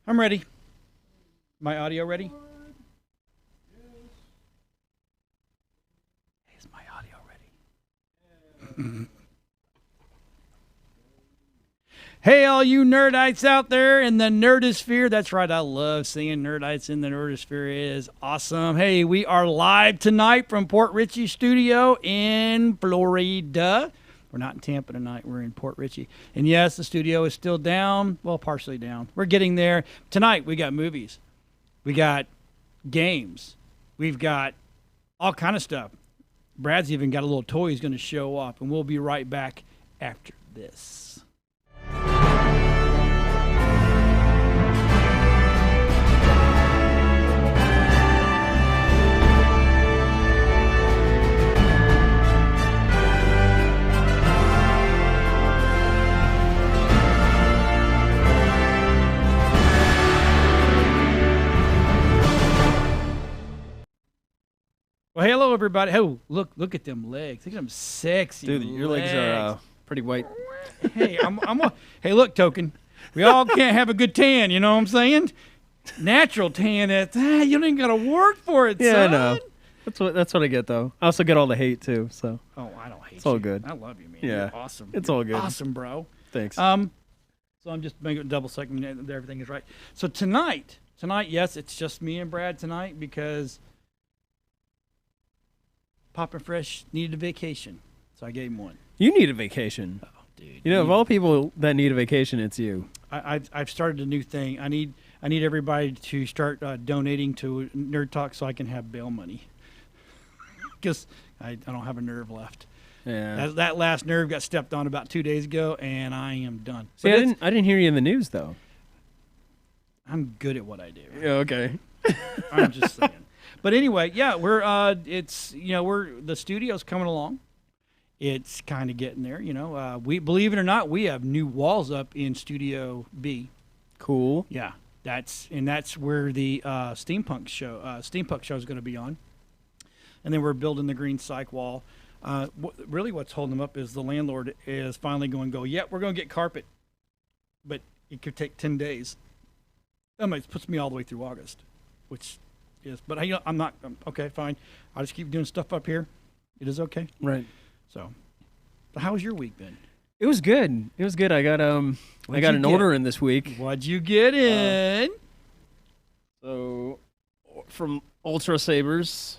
I'm ready. My audio ready? Is my audio ready? Hey, all you nerdites out there in the nerdosphere. That's right, I love seeing nerdites in the nerdosphere. It is awesome. Hey, we are live tonight from Port Richey Studio in Florida. We're not in Tampa tonight. We're in Port Richey. And yes, the studio is still down. Well, partially down. We're getting there. Tonight, we got movies. We got games. We've got all kind of stuff. Brad's even got a little toy he's going to show up. And we'll be right back after this. Well, hello, everybody. Oh, look at them legs. Look at them sexy Dude, your legs are pretty white. Hey, hey, look, Token. We all can't have a good tan, you know what I'm saying? Natural tan, you don't even got to work for it, yeah, son. I know. That's what I get, though. I also get all the hate, too, so. Oh, I don't hate you. It's all good. I love you, man. Yeah. You're awesome. It's all good. Awesome, bro. Thanks. So I'm just making double checking that everything is right. So tonight, yes, it's just me and Brad tonight because Papa Fresh needed a vacation, so I gave him one. You need a vacation. Oh, dude. You know, of all people that need a vacation, it's you. I've started a new thing. I need everybody to start donating to Nerd Talk so I can have bail money. Because I don't have a nerve left. Yeah. That last nerve got stepped on about 2 days ago, and I am done. See, I didn't hear you in the news, though. I'm good at what I do. Yeah, okay. I'm just saying. But anyway, yeah, the studio's coming along. It's kind of getting there, we, believe it or not, we have new walls up in Studio B. Cool. Yeah, that's where the steampunk show is going to be on. And then we're building the green psych wall. Really, what's holding them up is the landlord is finally going to go. Yeah, we're going to get carpet, but it could take 10 days. It puts me all the way through August, which. Yes, but I'm not okay. Fine, I'll just keep doing stuff up here. It is okay. Right. So how was your week been? It was good. I got an order in this week. What'd you get in? So from Ultra Sabers.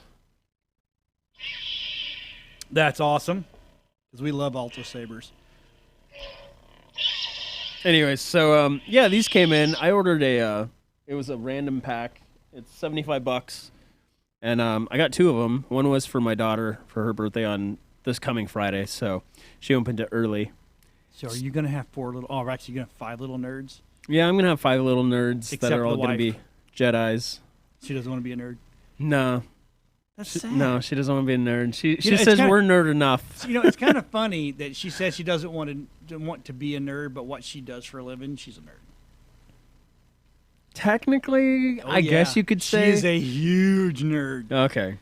That's awesome, because we love Ultra Sabers. Anyways, so these came in. I ordered it was a random pack. It's $75, and I got two of them. One was for my daughter for her birthday on this coming Friday, so she opened it early. So are you gonna have actually you're gonna have 5 little nerds? Yeah, I'm gonna have 5 little nerds that are all gonna be Jedis. She doesn't want to be a nerd. No, that's sad. No, she doesn't want to be a nerd. She says we're nerd enough. It's kind of funny that she says she doesn't want to be a nerd, but what she does for a living, she's a nerd. Technically, I guess you could say. She's a huge nerd. Okay.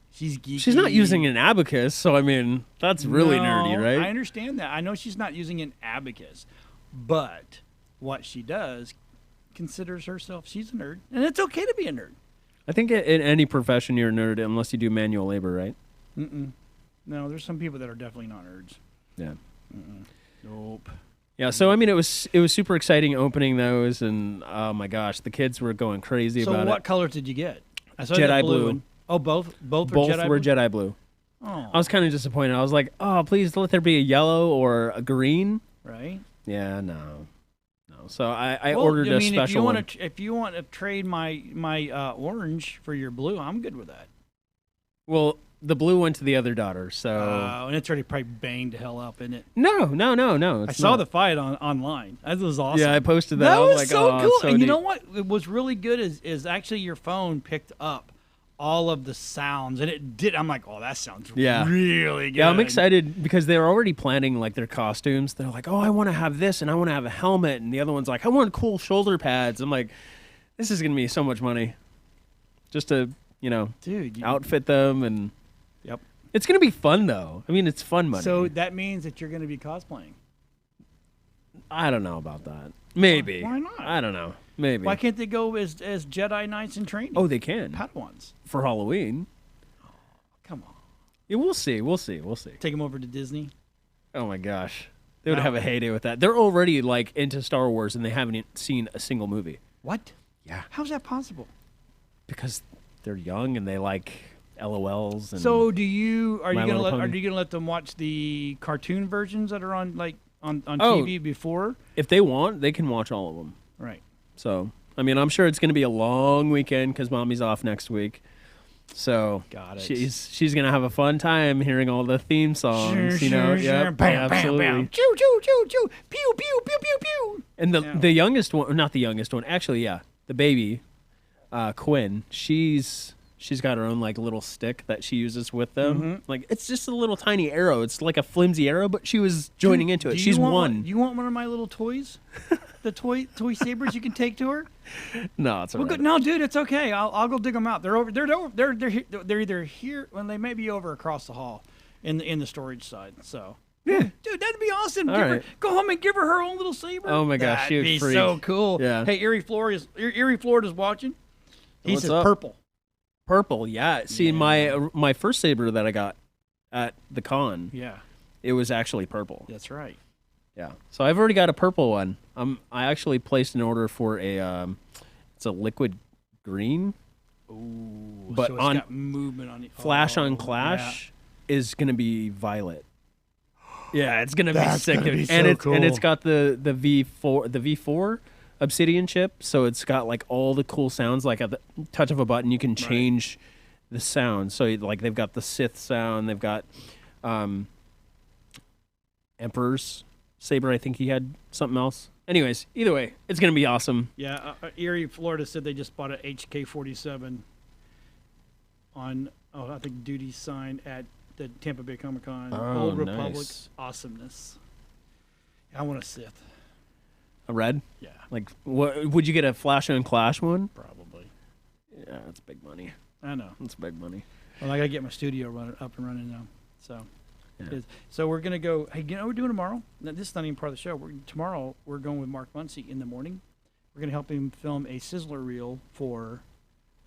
She's geeky. She's not using an abacus, so I mean, that's really nerdy, right? I understand that. I know she's not using an abacus, but what she does considers herself, she's a nerd, and it's okay to be a nerd. I think in any profession you're a nerd unless you do manual labor, right? No, there's some people that are definitely not nerds. Yeah. Nope. Yeah, so I mean, it was super exciting opening those, and oh my gosh, the kids were going crazy about it. So what colors did you get? I saw Jedi blue. Oh, both were Jedi blue. Oh. I was kind of disappointed. I was like, oh, please let there be a yellow or a green. Right? Yeah, no. So I ordered a special one. If you want to trade my orange for your blue, I'm good with that. Well, the blue went to the other daughter, so. And it's already probably banged to hell up, isn't it? No. I saw the fight online. That was awesome. Yeah, I posted that. That was like, so cool. So and neat. you know what? It was really good is actually your phone picked up all of the sounds, and it did. I'm like, oh, that sounds really good. Yeah, I'm excited because they're already planning like their costumes. They're like, oh, I want to have this, and I want to have a helmet, and the other one's like, I want cool shoulder pads. I'm like, this is gonna be so much money, just to dude, outfit them, and yep, it's gonna be fun though. I mean, it's fun money. So that means that you're gonna be cosplaying. I don't know about that. Maybe. Why not? I don't know. Maybe. Why can't they go as Jedi Knights in training? Oh, they can. Padawans. For Halloween. Come on. Yeah, we'll see. Take them over to Disney. Oh my gosh. They would have a heyday with that. They're already like into Star Wars and they haven't seen a single movie. What? Yeah. How's that possible? Because they're young and they like LOLs and So are you gonna let them watch the cartoon versions that are on on TV before? If they want, they can watch all of them. Right. So I mean, I'm sure it's going to be a long weekend because Mommy's off next week. So got it. She's gonna have a fun time hearing all the theme songs, Yeah, bam, absolutely. bam, bam. Choo, choo, choo, choo. Pew, pew, pew, pew, pew. And the youngest one, not the youngest one, actually, yeah, the baby, Quinn. She's got her own like little stick that she uses with them. Mm-hmm. Like it's just a little tiny arrow. It's like a flimsy arrow, but she was joining into it. She's one. You want one of my little toys? The toy sabers you can take to her? No, it's all right. No, dude, it's okay. I'll go dig them out. They're over. They're either here when they may be over across the hall, in the storage side. So yeah, dude, that'd be awesome. Go home and give her own little saber. Oh my gosh, that'd be so cool. Yeah. Hey, Erie Florida's watching. He What's says up? purple. Purple, yeah. See, my first saber that I got at the con, Yeah, it was actually purple. that's right. Yeah. So I've already got a purple one. I actually placed an order for it's a liquid green. Ooh, But so it's on got movement on it. Flash on Clash is gonna be violet. Yeah, it's gonna be sick. Gonna be and so it's cool. and it's got the V4 Obsidian chip, so it's got like all the cool sounds. Like at the touch of a button, you can change the sound. So like they've got the Sith sound, they've got Emperor's saber. I think he had something else. Anyways, either way, it's gonna be awesome. Yeah, Erie, Florida said they just bought an HK-47 on I think duty sign at the Tampa Bay Comic Con. Old Republic nice. Awesomeness. I want a Sith. A red? Yeah, Like, what would you get a Flash on Clash one? probably. Yeah, that's big money. I know. That's big money. Well, I gotta get my studio up and running now. So, Yeah. so we're gonna go. Hey, you know what we're doing tomorrow? No, this is not even part of the show. Tomorrow we're going with Mark Muncie in the morning. We're gonna help him film a sizzler reel for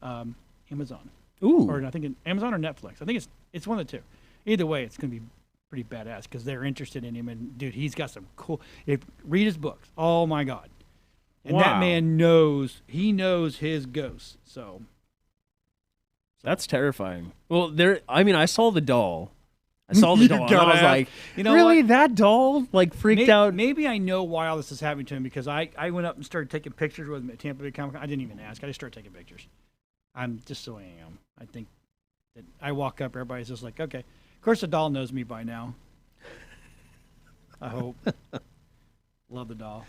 Amazon. Ooh. Or I think Amazon or Netflix. I think it's one of the two. Either way, it's gonna be pretty badass because they're interested in him. And dude, he's got some cool. Read his books. Oh my god! And that man knows. He knows his ghosts. So That's terrifying. Well, I saw the doll. And I was like, you know really? what? That doll like freaked out? Maybe I know why all this is happening to him because I went up and started taking pictures with him at Tampa Bay Comic Con. I didn't even ask. I just started taking pictures. I'm just so I am. I think that I walk up, everybody's just like, okay. Of course, the doll knows me by now. I hope. Love the doll.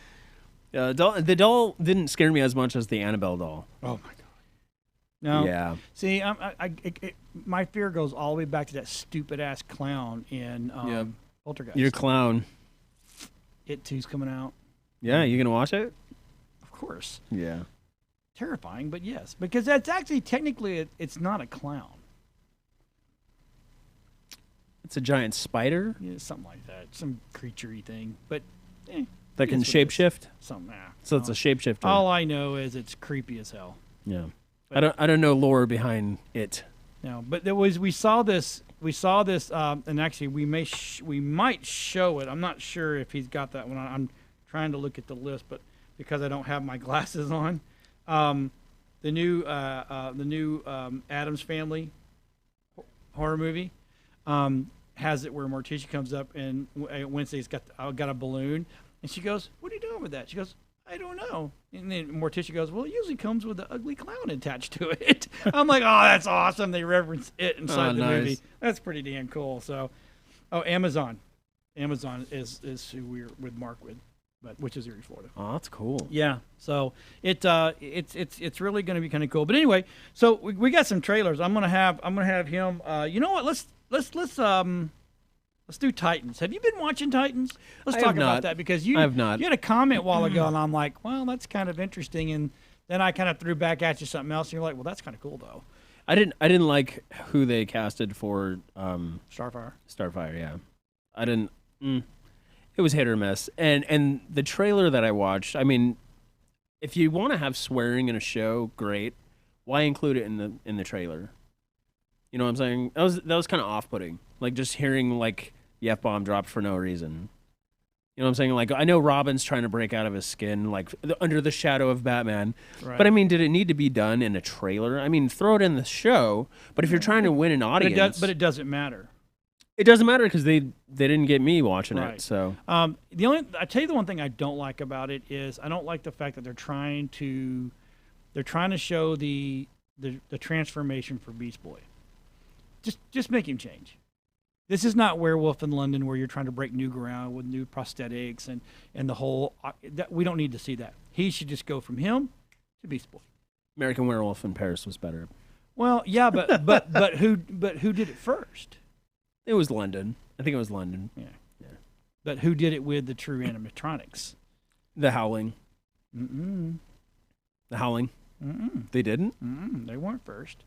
The doll didn't scare me as much as the Annabelle doll. Oh my god. No. Yeah. See, my fear goes all the way back to that stupid ass clown in Poltergeist. Your clown. It 2's coming out. Yeah, you gonna watch it? Of course. Yeah. Terrifying, but yes, because that's actually technically it's not a clown. It's a giant spider Yeah, something like that, some creaturey thing. But that can is what it is. shapeshift. Something. So it's a shapeshifter. All I know is it's creepy as hell. Yeah. But I don't know lore behind it. No, but we saw this, and actually we might show it. I'm not sure if he's got that one. I'm trying to look at the list, but because I don't have my glasses on, the new Addams Family horror movie has it where Morticia comes up and Wednesday's got a balloon, and she goes, "What are you doing with that?" She goes, "I don't know." And then Morticia goes, "Well, it usually comes with an ugly clown attached to it." I'm like, "Oh, that's awesome." They reference it inside the movie. That's pretty damn cool. So, Amazon is who we're with Mark with, which is Erie, Florida. Oh, that's cool. Yeah. So it's really going to be kind of cool. But anyway, so we got some trailers. I'm gonna have him. You know what? Let's do Titans. Have you been watching Titans? Let's talk about that because you have not. You had a comment a while ago, and I'm like, well, that's kind of interesting. And then I kind of threw back at you something else, and you're like, well, that's kind of cool though. I didn't like who they casted for Starfire. Starfire, yeah. I didn't. It was hit or miss, and the trailer that I watched. I mean, if you want to have swearing in a show, great. Why include it in the trailer? You know what I'm saying? That was kind of off-putting. Like just hearing like the F-bomb dropped for no reason. You know what I'm saying? Like, I know Robin's trying to break out of his skin, like, under the shadow of Batman. Right. But, I mean, did it need to be done in a trailer? I mean, throw it in the show. But if you're trying to win an audience... But it doesn't matter. It doesn't matter because they didn't get me watching it, so... I tell you the one thing I don't like about it is I don't like the fact that they're trying to show the transformation for Beast Boy. Just make him change. This is not Werewolf in London where you're trying to break new ground with new prosthetics and the whole. We don't need to see that. He should just go from him to Beast Boy. American Werewolf in Paris was better. Well, yeah, but who did it first? It was London. I think it was London. Yeah. But who did it with the true animatronics? The Howling. Mm-mm. The Howling. Mm-mm. They didn't. Mm-mm. They weren't first.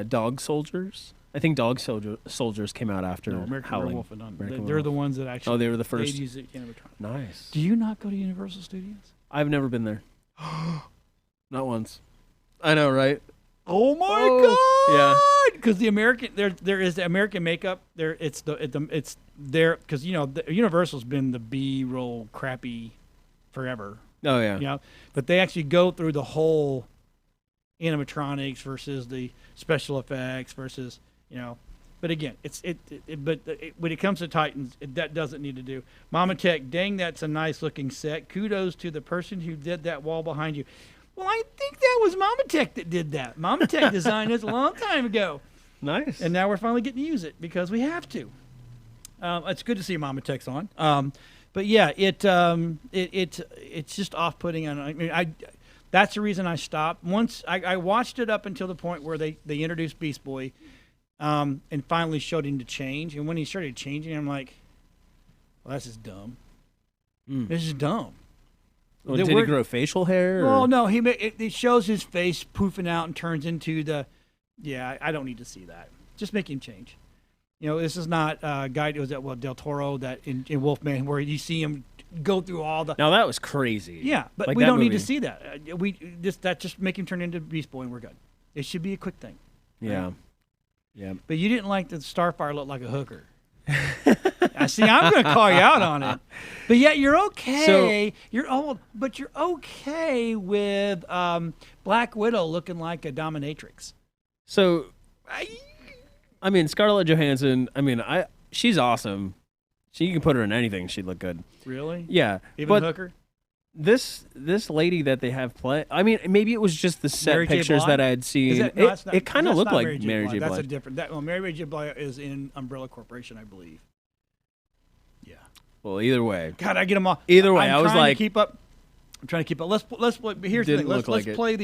Dog Soldiers. I think Dog Soldiers came out after American Howling. Werewolf and they're the ones that actually. Oh, they were the first. They used it animatronics. Nice. Do you not go to Universal Studios? I've never been there. Not once. I know, right? Oh my God! Yeah. Because the American there is the American makeup there. It's there because Universal's been the B-roll crappy forever. Oh yeah. You know, but they actually go through the whole animatronics versus the special effects versus. But again, when it comes to Titans, that doesn't need to do. Mama Tech, dang, that's a nice looking set. Kudos to the person who did that wall behind you. Well, I think that was Mama Tech that did that. Mama Tech designed this a long time ago. Nice. And now we're finally getting to use it because we have to. It's good to see Mama Tech's on. But yeah, it's just off-putting. That's the reason I stopped. Once I watched it up until the point where they introduced Beast Boy. And finally showed him to change. And when he started changing, I'm like, well, that's just dumb. This is dumb. Well, did he grow facial hair? Well, no. It shows his face poofing out and turns into the... Yeah, I don't need to see that. Just make him change. This is not Guy. Was that Del Toro that in Wolfman where you see him go through all the... Now, that was crazy. Yeah, but we don't need to see that. Just make him turn into Beast Boy and we're good. It should be a quick thing. Yeah. Right? Yeah, but you didn't like the Starfire look like a hooker. See, I'm going to call you out on it. But yet you're okay. You're old, but you're okay with Black Widow looking like a dominatrix. So, I mean, Scarlett Johansson. I mean, she's awesome. You can put her in anything; she'd look good. Really? Yeah, even hooker. This lady that they have play. I mean, maybe it was just the set pictures that I had seen. It kind of looked like Mary J. Blige. That's a different. Mary J. Blige is in Umbrella Corporation, I believe. Yeah. Well, either way. God, I get them all. Either way, I was like, keep up. I'm trying to keep up. Let's play. Here's the thing. Let's play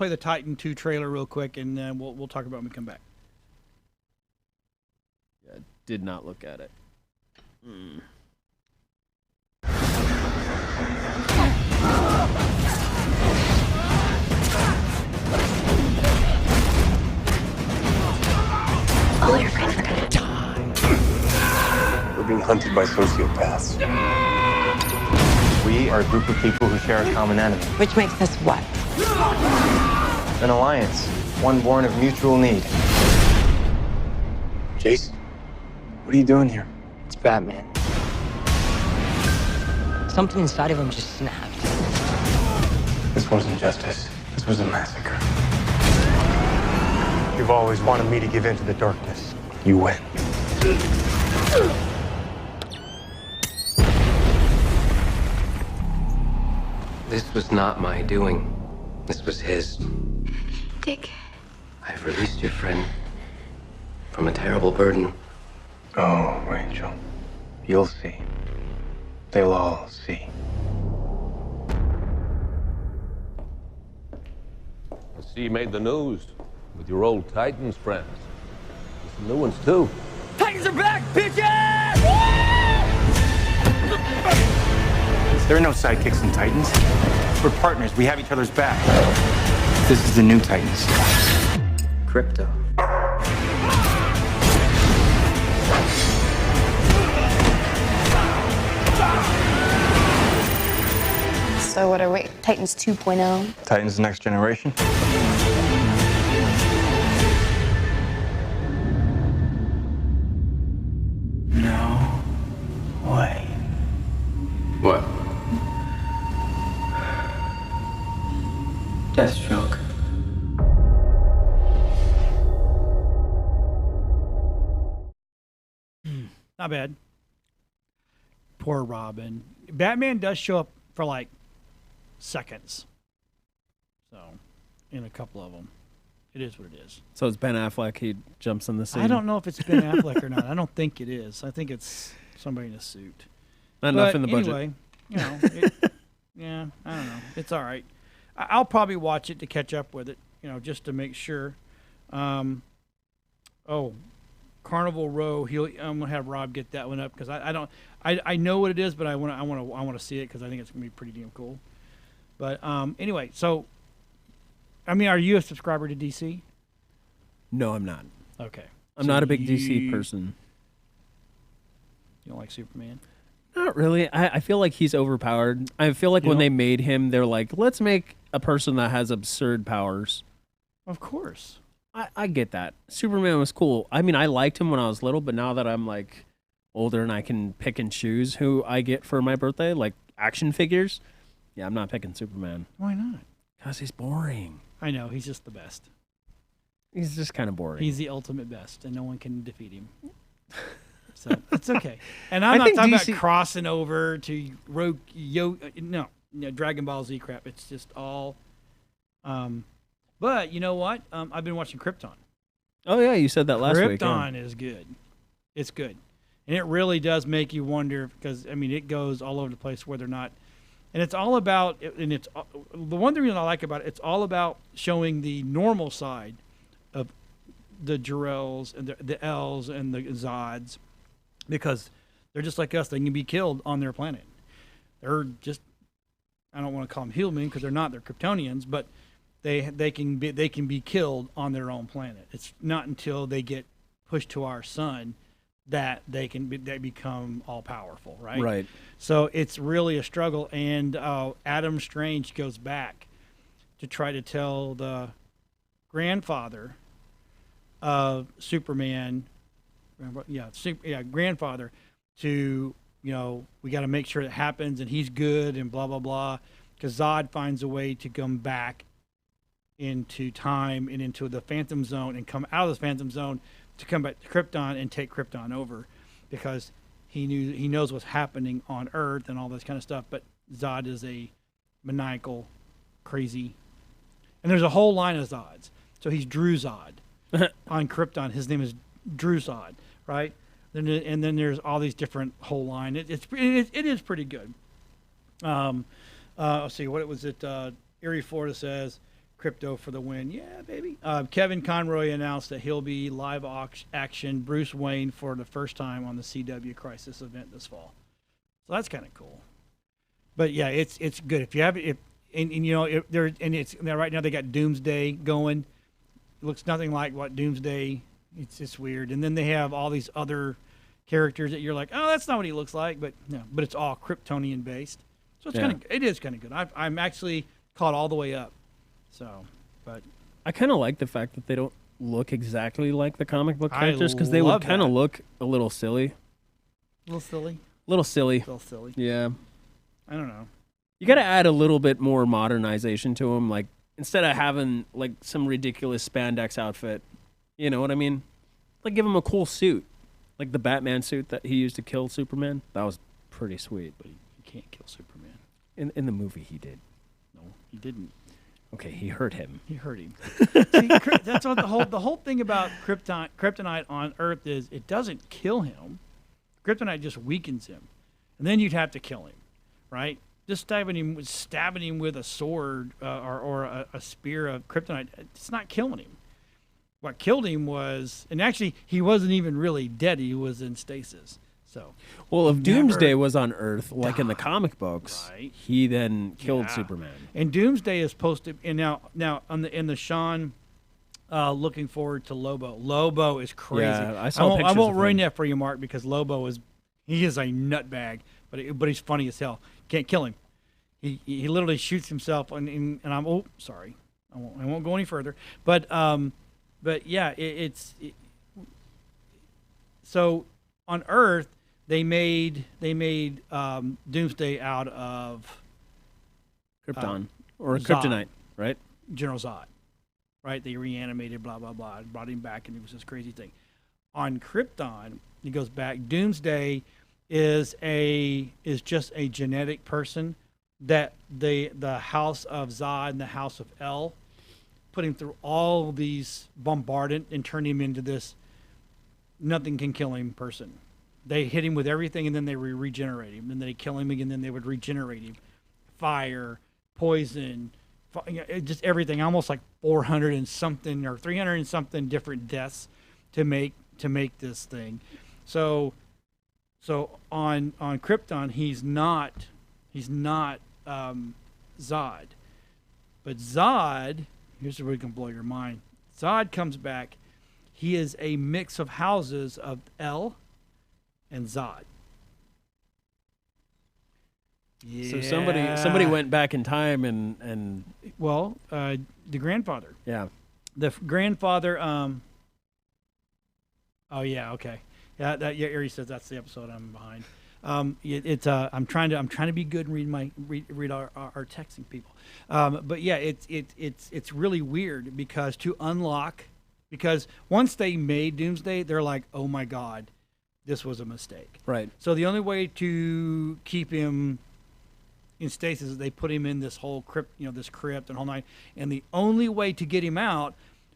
the Titan 2 trailer real quick, and then we'll talk about it when we come back. Yeah, did not look at it. All your friends are gonna die. We're being hunted by sociopaths. We are a group of people who share a common enemy. Which makes us what? An alliance, one born of mutual need. Jason, what are you doing here? It's Batman. Something inside of him just snapped. This wasn't justice. This was a massacre. You've always wanted me to give in to the darkness. You win. This was not my doing. This was his. Dick. I've released your friend from a terrible burden. Oh, Rachel. You'll see. They'll all see. I see you made the news with your old Titans friends. There's some new ones, too. Titans are back, bitches! There are no sidekicks in Titans. We're partners. We have each other's back. This is the new Titans. Crypto. So what are we? Titans 2.0? Titans Next Generation. No way. What? Deathstroke. Not bad. Poor Robin. Batman does show up for like seconds. So, in a couple of them. It is what it is. So it's Ben Affleck. He jumps in the scene. I don't know if it's Ben Affleck or not. I don't think it is. I think it's somebody in a suit. Not enough in the budget. Anyway, yeah, I don't know. It's all right. I'll probably watch it to catch up with it, just to make sure. Carnival Row. I'm gonna have Rob get that one up because I know what it is, but I want to see it because I think it's gonna be pretty damn cool. But anyway, so are you a subscriber to DC? No, I'm not. Okay. I'm not a big DC person. You don't like Superman? Not really. I feel like he's overpowered. I feel like when they made him, they're like, let's make a person that has absurd powers. Of course. I get that. Superman was cool. I mean, I liked him when I was little, but now that I'm like older and I can pick and choose who I get for my birthday, like action figures, yeah, I'm not picking Superman. Why not? Because he's boring. I know. He's just the best. He's just kind of boring. He's the ultimate best, and no one can defeat him. So it's okay. And I'm not talking about crossing over to Dragon Ball Z crap. It's just all. But you know what? I've been watching Krypton. Oh yeah, you said that last week. Krypton is good. It's good, and it really does make you wonder because it goes all over the place whether or not, and it's all about. And it's the one thing I like about it. It's all about showing the normal side of the Jor-Els and the Els and the Zods, because they're just like us. They can be killed on their planet. They're just, I don't want to call them human because they're not. They're Kryptonians, but they can be killed on their own planet. It's not until they get pushed to our sun that they become all powerful, right? Right. So it's really a struggle, and Adam Strange goes back to try to tell the grandfather of Superman, grandfather, to we got to make sure it happens and he's good and blah blah blah, because Zod finds a way to come back into time and into the Phantom Zone and come out of the Phantom Zone to come back to Krypton and take Krypton over, because he knows what's happening on Earth and all this kind of stuff. But Zod is a maniacal, crazy, and there's a whole line of Zods. So he's Drew Zod on Krypton. His name is Drew Zod, right? And then there's all these different whole line. It is pretty good. Let's see, what was it? Erie Florida says, "Crypto for the win." Yeah, baby. Kevin Conroy announced that he'll be live action Bruce Wayne for the first time on the CW Crisis event this fall. So that's kind of cool. But yeah, it's good if you have it. Right now they got Doomsday going. It looks nothing like what Doomsday. It's just weird. And then they have all these other characters that you're like, oh, that's not what he looks like. But no, but it's all Kryptonian based. So it is kind of good. I'm actually caught all the way up. So, but I kind of like the fact that they don't look exactly like the comic book characters, because they would kind of look a little silly. A little silly. Yeah. I don't know. You got to add a little bit more modernization to them. Like, instead of having like some ridiculous spandex outfit, you know what I mean? Like, give him a cool suit, like the Batman suit that he used to kill Superman. That was pretty sweet. But he can't kill Superman. In the movie, he did. No, he didn't. Okay, he hurt him. See, that's what the whole thing about kryptonite on Earth is. It doesn't kill him. Kryptonite just weakens him, and then you'd have to kill him, right? Just stabbing him with a sword or a spear of kryptonite, it's not killing him. What killed him was, and actually he wasn't even really dead. He was in stasis. So, well, if Doomsday was on Earth, like in the comic books, right, he then killed Superman. And Doomsday is supposed to. And now in the Sean, looking forward to Lobo. Lobo is crazy. Yeah, I saw pictures I won't of ruin him. that for you, Mark, because Lobo is a nutbag, but he's funny as hell. Can't kill him. he literally shoots himself, and I'm sorry, I won't go any further. But yeah, so on Earth they made Doomsday out of Krypton or Zod. Kryptonite, right? General Zod, right? They reanimated, blah blah blah, brought him back, and it was this crazy thing. On Krypton, he goes back. Doomsday is just a genetic person that the House of Zod and the House of El put him through all these bombardment and turned him into this nothing can kill him person. They hit him with everything, and then they regenerate him, and then they kill him again, then they would regenerate him. Fire, poison, just everything. Almost like 400 and something or 300 and something different deaths to make this thing. So on Krypton, he's not Zod, but Zod. Here's where we can blow your mind. Zod comes back. He is a mix of houses of El and Zod. So Yeah. somebody went back in time and the grandfather. yeah. The grandfather. Oh yeah. Okay. Yeah. That Ari says that's the episode I'm behind. I'm trying to be good and read our texting people. But yeah, it's really weird because once they made Doomsday, they're like, oh my God, this was a mistake. Right. So the only way to keep him in stasis is they put him in this whole crypt, this crypt and whole night. And the only way to get him out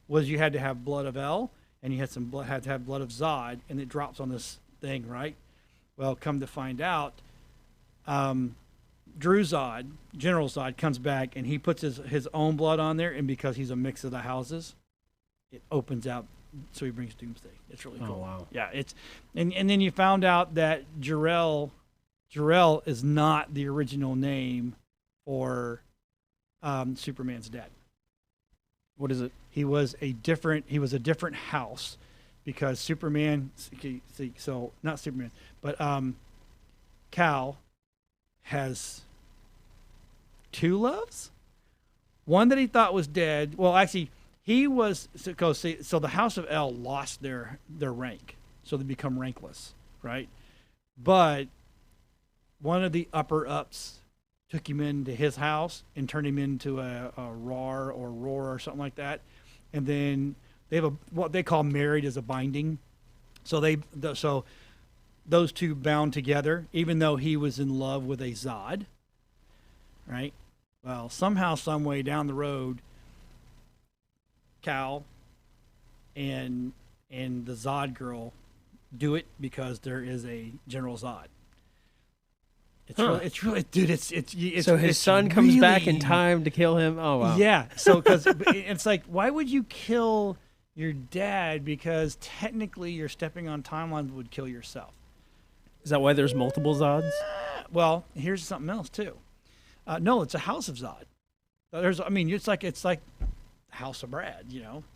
was you had to have blood of El, and you had to have blood of Zod, and it drops on this thing, right? Well, come to find out, Drew Zod, General Zod, comes back and he puts his own blood on there, and because he's a mix of the houses, it opens out, so he brings Doomsday. It's really cool. Oh wow. Yeah, and then you found out that Jor-El is not the original name for Superman's dad. What is it? He was a different house, because Superman. So not Superman, but Cal has two loves. One that he thought was dead. Well, actually, he was. So the House of El lost their rank, so they become rankless, right? But one of the upper ups took him into his house and turned him into a Roar or something like that. And then they have what they call married as a binding. So so those two bound together, even though he was in love with a Zod, right? Well, somehow, some way down the road, Cal and the Zod girl do it because there is a General Zod. It's really, dude. It's so his son comes really, back in time to kill him. Oh wow. Yeah. So because it's like, why would you kill your dad? Because technically, you're stepping on timelines that would kill yourself. Is that why there's multiple Zods? Well, here's something else too. No, it's a House of Zod. It's like House of Brad.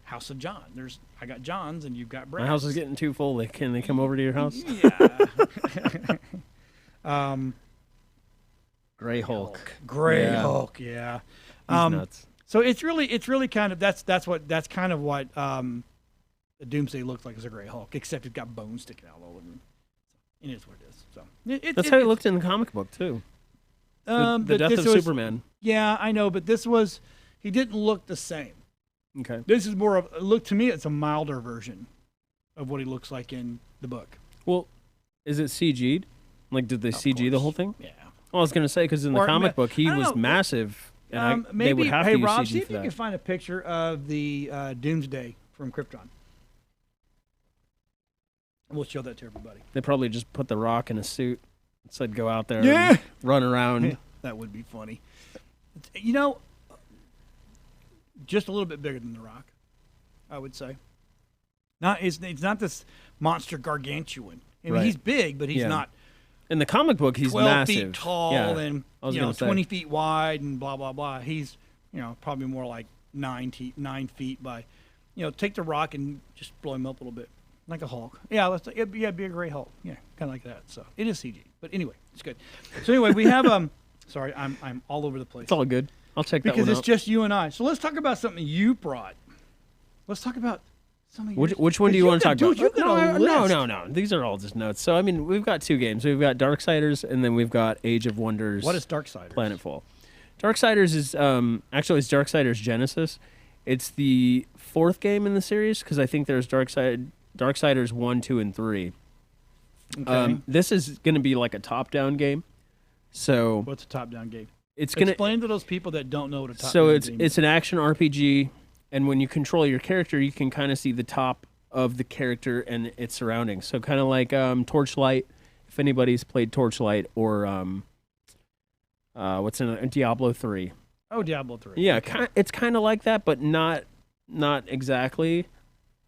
House of John. I got Johns and you've got Brad. My house is getting too full. Can they come over to your house? Yeah. Gray Hulk. Hulk, yeah. He's nuts. So it's really kind of that's kind of what the Doomsday looks like as a Gray Hulk, except it's got bones sticking out all over him. It is what it is. So that's how he looked in the comic book too. The death of Superman. Yeah, I know, but he didn't look the same. Okay. This is more of to me. It's a milder version of what he looks like in the book. Well, is it CG'd? Like, did they CG the whole thing? Yeah. Well, I was going to say, because in the comic book, he was massive. And maybe, they would have to use Rob, CG see if for you that. can find a picture of the Doomsday from Krypton. We'll show that to everybody. They probably just put the Rock in a suit and said, go out there and run around. That would be funny. Just a little bit bigger than the Rock, I would say. It's not this monster gargantuan. I mean, he's big, but he's not. In the comic book, he's 12 massive. feet tall and 20 say. feet wide and blah blah blah. He's probably more like 9 feet by. Take the Rock and just blow him up a little bit, like a Hulk. Yeah, it'd be a gray Hulk. Yeah, kind of like that. So it is CG, but anyway, it's good. So anyway, we have Sorry, I'm all over the place. It's all good. I'll check that because one it's out. just you and I. So let's talk about something you brought. Let's talk about something. Which one do you want to talk about? You got a list. No. These are all just notes. So I mean, we've got 2 games. We've got Darksiders, and then we've got Age of Wonders. What is Darksiders? Planetfall. Darksiders is actually it's Darksiders Genesis. It's the 4th game in the series because I think there's Darksiders 1, 2, and 3. Okay. This is going to be like a top-down game. So What's a top-down game? it's going to Explain to those people that don't know what a top-down So game it's an action RPG, and when you control your character, you can kind of see the top of the character and its surroundings. So kind of like Torchlight, if anybody's played Torchlight, or what's in Diablo 3. Oh, Diablo 3. Yeah, it's kind of like that, but not exactly.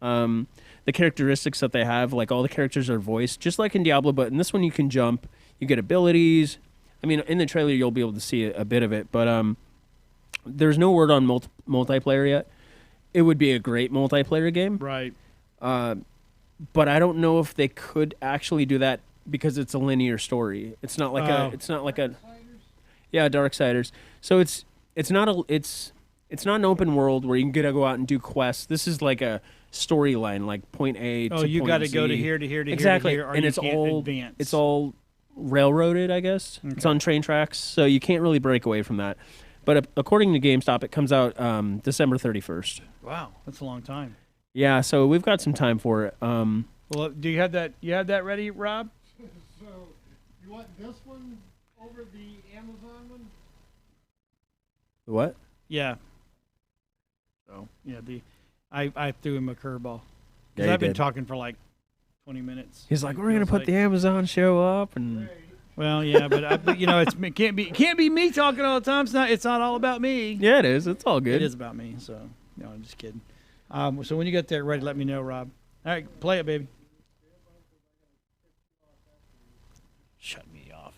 The characteristics that they have, like all the characters are voiced, just like in Diablo, but in this one you can jump, you get abilities. I mean, in the trailer you'll be able to see a bit of it, but there's no word on multiplayer yet. It would be a great multiplayer game, Right. but I don't know if they could actually do that because it's a linear story. It's not like yeah, Darksiders. So it's not an open world where you can go out and do quests. This is like a storyline, like point A to point you got to Z. go to here to here to Exactly. here to here, or And you it's can't all advance. it's all railroaded, I guess. Okay. It's on train tracks, so you can't really break away from that. But according to GameStop, it comes out December 31st. Wow, that's a long time. Yeah, so we've got some time for it. Well, do you have that? You have that ready, Rob? So, you want this one over the Amazon one? What? Yeah. So yeah, I threw him a curveball Yeah, because you I've been did. talking for like 20 minutes. He's like, we're gonna Feels put like- the Amazon show up, and Well, yeah, but you know, it can't be me talking all the time. It's not all about me. yeah, it is. It's all good. It is about me. So no, I'm just kidding. So when you get there ready, let me know, Rob. All right, play it, baby. Shut me off.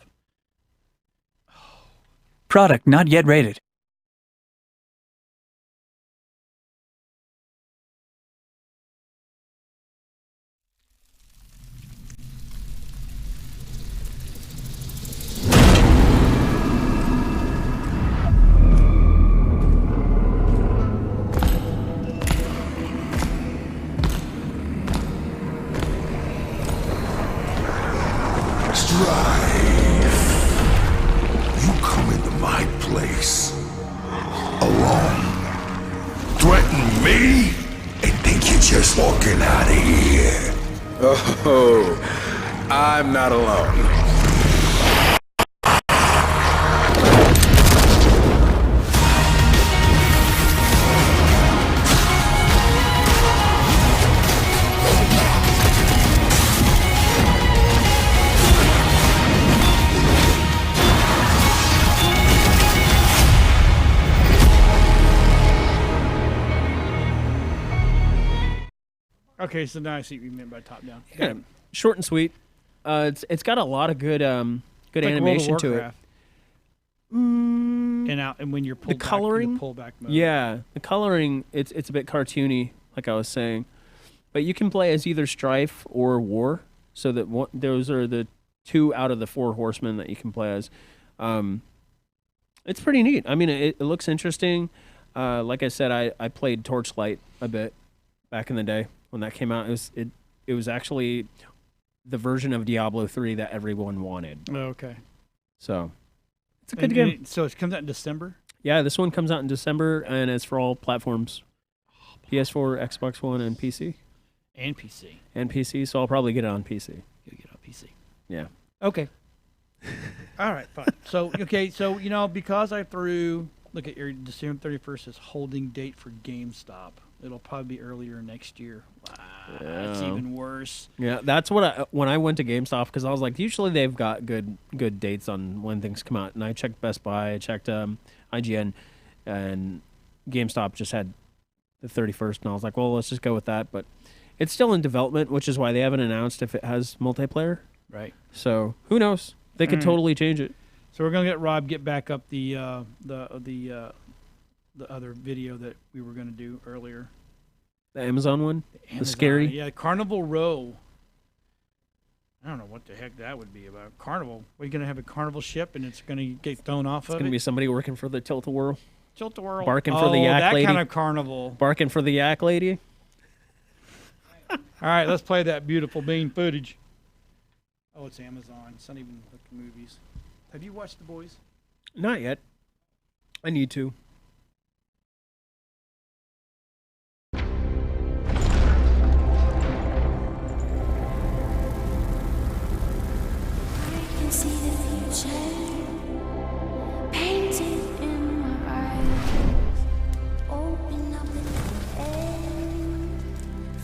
Product not yet rated. Strive. You come into my place alone, threaten me, and think you're just walking out of here. Oh, I'm not alone. Okay, so now I see what you meant by top down. Yeah, short and sweet. It's got a lot of good good It's like animation World of to it. Warcraft. And when you're pulled coloring? back, pull back mode. Yeah, the coloring it's a bit cartoony, like I was saying, but you can play as either Strife or War. So that those are the 2 out of the 4 horsemen that you can play as. It's pretty neat. I mean, it looks interesting. Like I said, I played Torchlight a bit back in the day when that came out. It was actually the version of Diablo 3 that everyone wanted. Oh, okay. So it's a good game. So it comes out in December. Yeah, this one comes out in December, and it's for all platforms: PS4, Xbox One, and PC. And PC. And PC, so I'll probably get it on PC. You'll get it on PC. Yeah. Okay. All right, fine. So you know, because I threw look at your December 31st is holding date for GameStop. It'll probably be earlier next year. Wow, that's Yeah. even worse. Yeah, that's what when I went to GameStop, because I was like, usually they've got good dates on when things come out, and I checked Best Buy, I checked IGN, and GameStop just had the 31st, and I was like, well, let's just go with that. But it's still in development, which is why they haven't announced if it has multiplayer. Right. So who knows? They could totally change it. So we're gonna get Rob get back up the other video that we were gonna do earlier. The Amazon one, the Amazon, scary. Yeah, Carnival Row. I don't know what the heck that would be about. Carnival. Are you going to have a carnival ship and it's going to get thrown off It's of it? going to be somebody working for the Tilt-A-Whirl. Tilt-A-Whirl. Barking for the yak that lady. kind of carnival. Barking for the yak lady. All right, let's play that beautiful bean footage. Oh, it's Amazon. It's not even like movies. Have you watched The Boys? Not yet. I need to. See the future painted in my eyes. Open up in the air,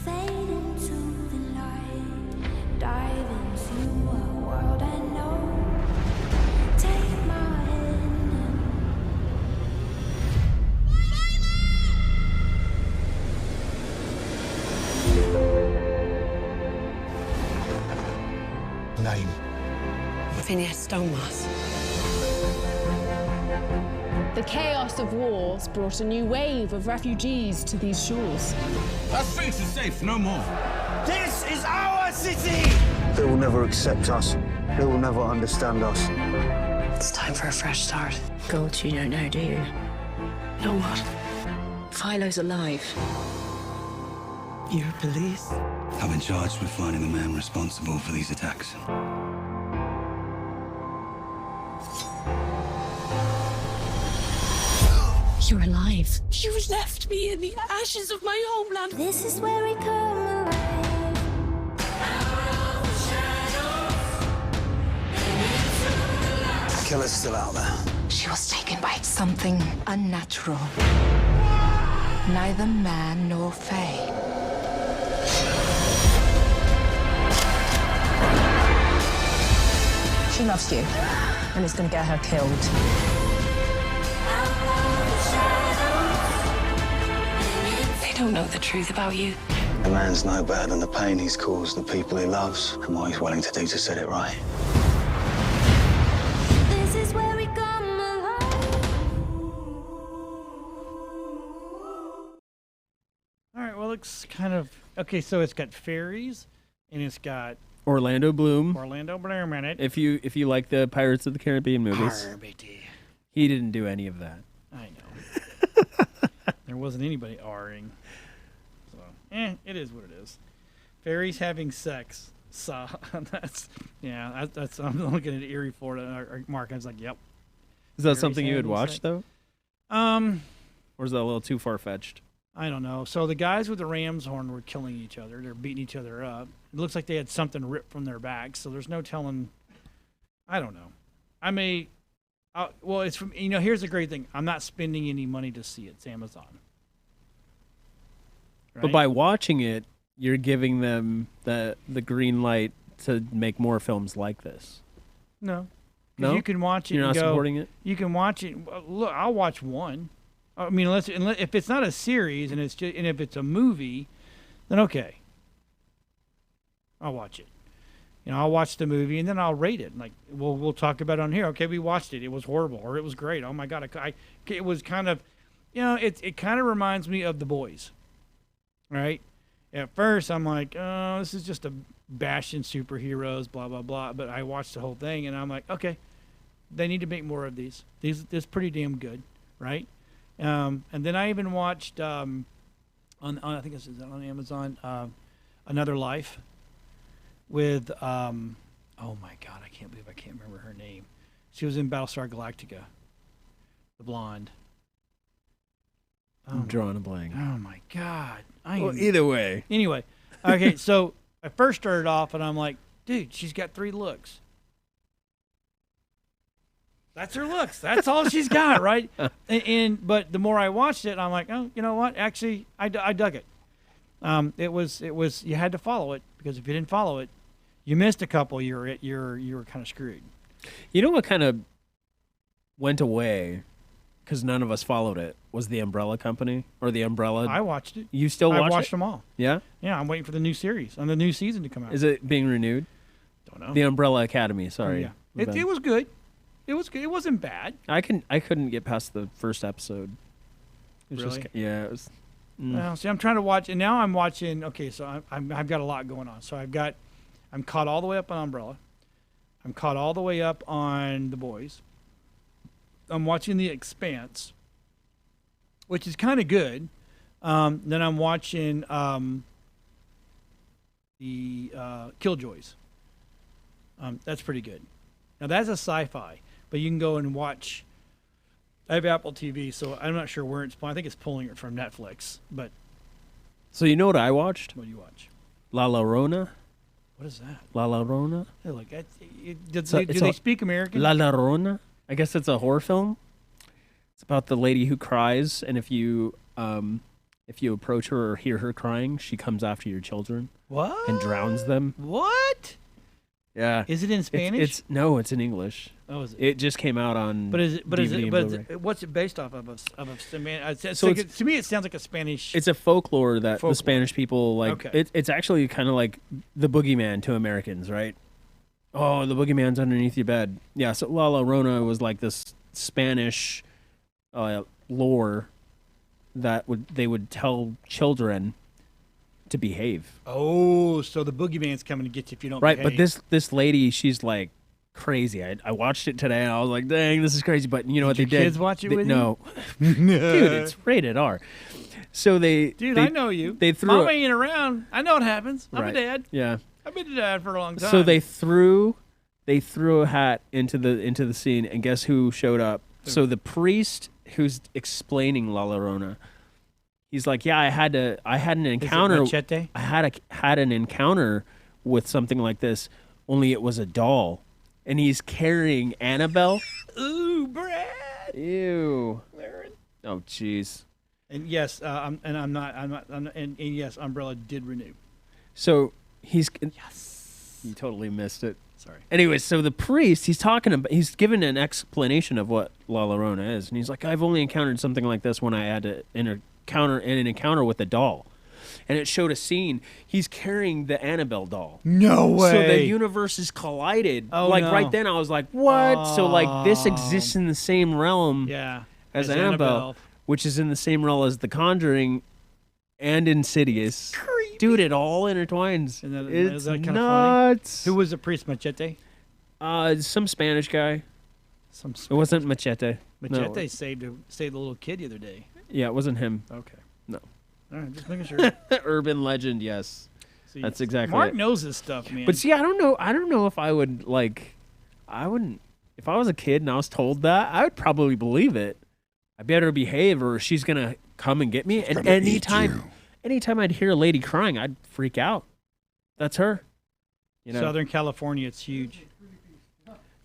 fade into the light, dive into a world I know. Take my hand. Name. Phineas Stonemass. The chaos of wars brought a new wave of refugees to these shores. Our streets are safe, no more. This is our city! They will never accept us. They will never understand us. It's time for a fresh start. God, you don't know, do you? Know what? Philo's alive. You're police? I've been charged with finding the man responsible for these attacks. You're alive. You left me in the ashes of my homeland. This is where we come alive. The killer's still out there. She was taken by something unnatural. Neither man nor fae. She loves you, and it's going to get her killed. They don't know the truth about you. A man's no better than the pain he's caused the people he loves and what he's willing to do to set it right. This is where we come alive. All right, well, looks kind of... Okay, so it's got fairies, and it's got... Orlando Bloom. Orlando Bloom in it. If you like the Pirates of the Caribbean movies. He didn't do any of that. I know. There wasn't anybody R-ing. So, it is what it is. Fairies having sex. So, that's I'm looking at Erie, Florida. Or Mark, I was like, yep. Is that something you would watch, though? Or is that a little too far-fetched? I don't know. So the guys with the ram's horn were killing each other. They're beating each other up. It looks like they had something ripped from their backs. So there's no telling. I don't know. I may. Well, it's from. Here's the great thing. I'm not spending any money to see it. It's Amazon. Right? But by watching it, you're giving them the green light to make more films like this. No. No? You can watch it. You're not and go, supporting it? You can watch it. Look, I'll watch one. I mean, unless if it's not a series and if it's a movie, then okay. I'll watch it. I'll watch the movie and then I'll rate it. Like, we'll talk about it on here. Okay, we watched it. It was horrible or it was great. Oh my God, it was kind of, it kind of reminds me of The Boys. Right? At first, I'm like, oh, this is just a bashing superheroes, blah blah blah. But I watched the whole thing and I'm like, okay, they need to make more of these. This is pretty damn good, right? And then I even watched on I think this is on Amazon, Another Life with oh my God, I can't believe I can't remember her name. She was in Battlestar Galactica, the blonde. I'm drawing a blank. Oh my God! Either way. Anyway, okay. So I first started off and I'm like, dude, she's got 3 looks. That's her looks. That's all she's got, right? But the more I watched it, I'm like, oh, you know what? Actually, I dug it. It was you had to follow it because if you didn't follow it, you missed a couple. You were kind of screwed. You know what kind of went away because none of us followed it was the Umbrella Company or the Umbrella. I watched it. You still watched it? I watched them all. Yeah. Yeah, I'm waiting for the new series and the new season to come out. Is it being renewed? Don't know. The Umbrella Academy. Sorry. Yeah. It was good. It was good. It wasn't bad. I couldn't get past the first episode. It was Really? It was. Well, see, I'm trying to watch, and now I'm watching. Okay, so I've got a lot going on. So I've got I'm caught all the way up on Umbrella. I'm caught all the way up on The Boys. I'm watching The Expanse, which is kind of good. Then I'm watching the Killjoys. That's pretty good. Now, that's a sci-fi, but you can go and watch. I have Apple TV, so I'm not sure where it's playing. I think it's pulling it from Netflix. But So you know what I watched? what do you watch? La Llorona. What is that? La Llorona. Hey, look, do they speak American? La Llorona. I guess it's a horror film. It's about the lady who cries, and if you approach her or hear her crying, she comes after your children. What? And drowns them. What? Yeah. Is it in Spanish? No, it's in English. Oh, is it? It just came out on. What's it based off of? To me, it sounds like a Spanish. It's a folklore that the Spanish people like. Okay. It's actually kind of like the boogeyman to Americans, right? Oh, the boogeyman's underneath your bed. Yeah. So La Llorona was like this Spanish lore that they would tell children to behave. Oh, so the boogeyman's coming to get you if you don't Right, behave. but this lady, she's like crazy. I watched it today and I was like, dang, this is crazy. But you know what they your did? kids watch it with you? No. Dude, it's rated R. So I know you. They threw Mama ain't around. I know what happens. I'm a Right. dad. Yeah. I've been a dad for a long time. So they threw a hat into the scene, and guess who showed up? So the priest who's explaining La Llorona, he's like, yeah, I had an encounter. Is it Machete? I had an encounter with something like this, only it was a doll, and he's carrying Annabelle. Ooh, Brad. Ew. Oh, jeez. And yes, and yes, Umbrella did renew. So he's You totally missed it. Sorry. Anyway, so the priest, he's given an explanation of what La Llorona is, and he's like, I've only encountered something like this when I had an encounter with a doll. And it showed a scene. He's carrying the Annabelle doll. No way. So the universes collided. Oh, like no. right then, I was like, "What?" So like this exists in the same realm. Yeah. As Annabelle, which is in the same realm as The Conjuring and Insidious. Creepy. Dude, it all intertwines. Is that kind of nuts. funny? Who was the priest? Machete. Some Spanish guy. It wasn't Machete. Machete saved a little kid the other day. Yeah, it wasn't him. Okay. No. All right, just making sure. Urban legend, yes. See, that's exactly Mark it. knows this stuff, man. But see, I don't know if I would I wouldn't. If I was a kid and I was told that, I would probably believe it. I better behave, or she's gonna come and get me. And anytime I'd hear a lady crying, I'd freak out. That's her. You know? Southern California, it's huge.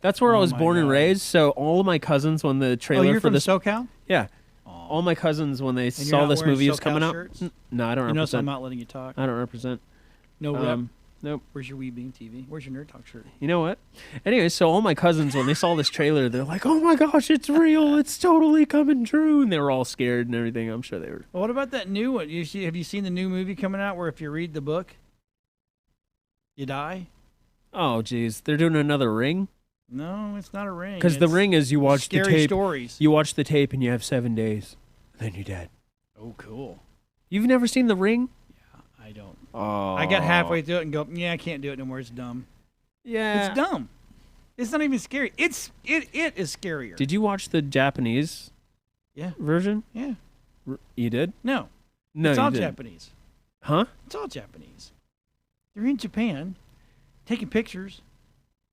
That's where I was born and raised. So all of my cousins, when the trailer you're for from this, SoCal? Yeah. All my cousins, when they And you're saw not this wearing movie was SoCal coming out. shirts? No, I don't You notice represent. I'm not letting you talk. I don't represent. No rep. Nope. Where's your Wee Bean TV? Where's your Nerd Talk shirt? You know what? Anyway, so all my cousins, when they saw this trailer, they're like, "Oh my gosh, it's real! It's totally coming true!" And they were all scared and everything. I'm sure they were. Well, what about that new one? Have you seen the new movie coming out where if you read the book, you die? Oh, geez, they're doing another Ring. No, it's not a Ring. Because the Ring is you watch the scary tape. stories. You watch the tape and you have 7 days, then you're dead. Oh, cool. You've never seen the Ring? Yeah, I don't. Oh. I got halfway through it and go, yeah, I can't do it no more. It's dumb. Yeah. It's dumb. It's not even scary. It is scarier. Did you watch the Japanese? Yeah. Version? Yeah. You did? No. No, it's you all didn't. Japanese. Huh? It's all Japanese. They're in Japan, taking pictures.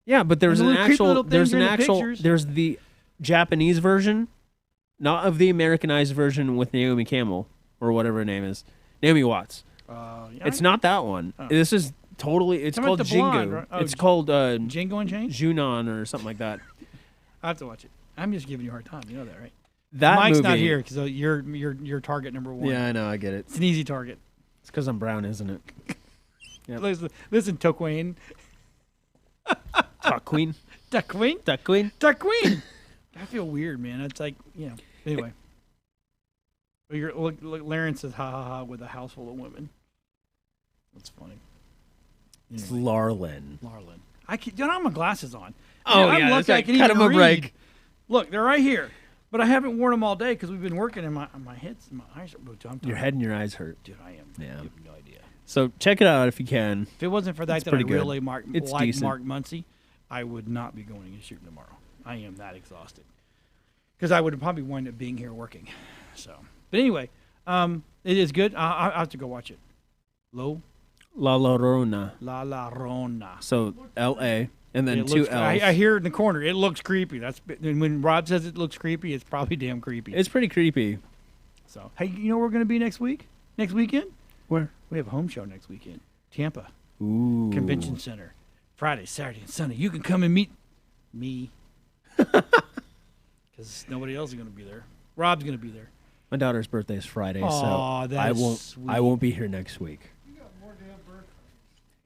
Yeah, but there's And an the little creepy actual. little There's things an are in the actual. pictures. There's the Japanese version, not of the Americanized version with Naomi Campbell or whatever her name is, Naomi Watts. Yeah, It's not that one. Oh. This is totally. It's Talking called about the blonde, Jingu. right? Oh, It's called Jingo and Change? Junon or something like that. I have to watch it. I'm just giving you a hard time. You know that, right? That Mike's movie, not here because you're target number one. Yeah, I know. I get it. It's an easy target. It's because I'm brown, isn't it? Yep. Listen, Toqueen. Tuck Queen. Duck Queen? Duck Queen. Duck Queen. I feel weird, man. It's like, anyway. Look, Laren says, ha, ha, ha, with a house full of women. That's funny. It's Larlin. I don't have my glasses on. Oh, I'm yeah, lucky that's I right. can Cut even him a read. break. Look, they're right here. But I haven't worn them all day because we've been working and my head and my eyes are... I'm Your head and your eyes hurt. Dude, I am. Yeah. You have no idea. So check it out if you can. If it wasn't for that, It's that I pretty good. really like decent. Mark Muncy, I would not be going and shooting tomorrow. I am that exhausted. Because I would probably wind up being here working. So, but anyway, it is good. I'll have to go watch it. La Llorona. La Llorona. So L-A and then It two looks- L's. I hear it in the corner. It looks creepy. And when Rob says it looks creepy, it's probably damn creepy. It's pretty creepy. So, hey, you know where we're going to be next week? Next weekend? Where? We have a home show next weekend. Tampa. Ooh. Convention Center. Friday, Saturday, and Sunday. You can come and meet me. Because nobody else is going to be there. Rob's going to be there. My daughter's birthday is Friday, Aw, so that I is won't. sweet. I won't be here next week.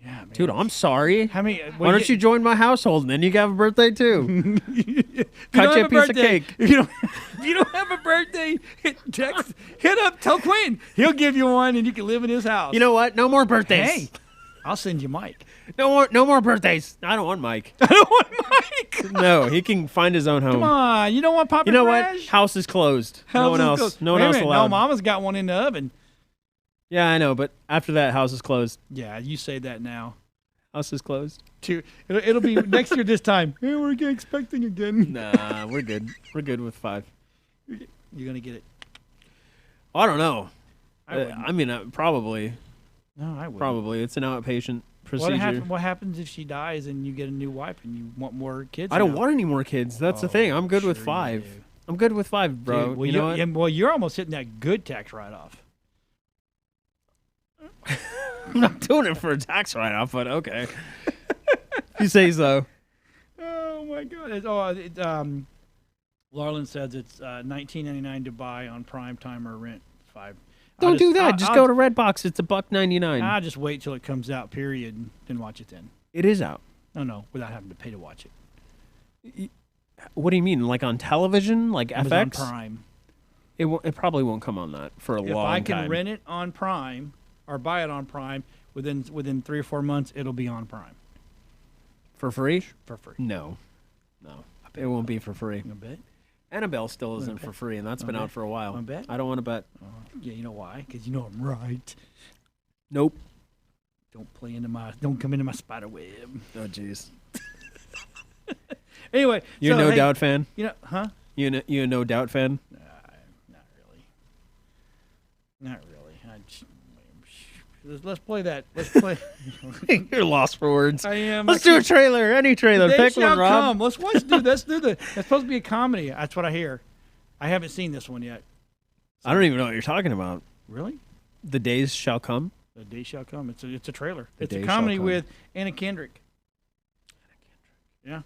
Yeah, man. Dude, I'm sorry. How many? Why don't you join my household and then you can have a birthday too? Cut you a piece of cake. If you don't have a birthday, hit up, tell Quinn. He'll give you one and you can live in his house. You know what? No more birthdays. Hey, I'll send you Mike. No more birthdays. I don't want Mike. I don't want Mike. No, he can find his own home. Come on, you don't want Papa You know Crash? what? House is closed. No one else. Closed. No one Wait a else minute, allowed. No, Mama's got one in the oven. Yeah, I know, but after that, house is closed. Yeah, you say that now. House is closed. It'll be next year this time. Hey, we're expecting again. Nah, we're good. We're good with 5. You're gonna get it. I don't know. I mean, probably. No, I would. Probably. It's an outpatient procedure. What happens if she dies and you get a new wife and you want more kids? I don't want any more kids. That's the thing. I'm good with 5. I'm good with 5, bro. Dude, well, you know what? well, you're almost hitting that good tax write-off. I'm not doing it for a tax write-off, but okay. You say so. Oh my God! Larlin says it's $19.99 to buy on Prime Time or rent 5. Don't do that. Just go to Redbox. It's $1.99. I'll just wait till it comes out. Period. And then watch it then. It is out. No, without having to pay to watch it. What do you mean? Like on television? Like Amazon FX? Prime. It probably won't come on that for a long time. If I can rent it on Prime or buy it on Prime within 3 or 4 months, it'll be on Prime. For free? For free. No. It won't be for free. You bet? Annabelle still isn't for free, and that's been out for a while. Bet? I don't want to bet. Yeah, you know why? Because you know I'm right. Nope. Don't come into my spider web. Oh, jeez. Anyway, You a No Doubt fan? You know, huh? You a No Doubt fan? Not really. Let's play that. Let's play. You're lost for words. I am. Let's do a trailer. Any trailer. Pick one, Rob. Come. Let's do this. It's supposed to be a comedy. That's what I hear. I haven't seen this one yet. I don't even know what you're talking about. Really? The Days Shall Come? The Day Shall Come. It's a trailer. The It's a Day comedy Shall Come. with Anna Kendrick. Yeah.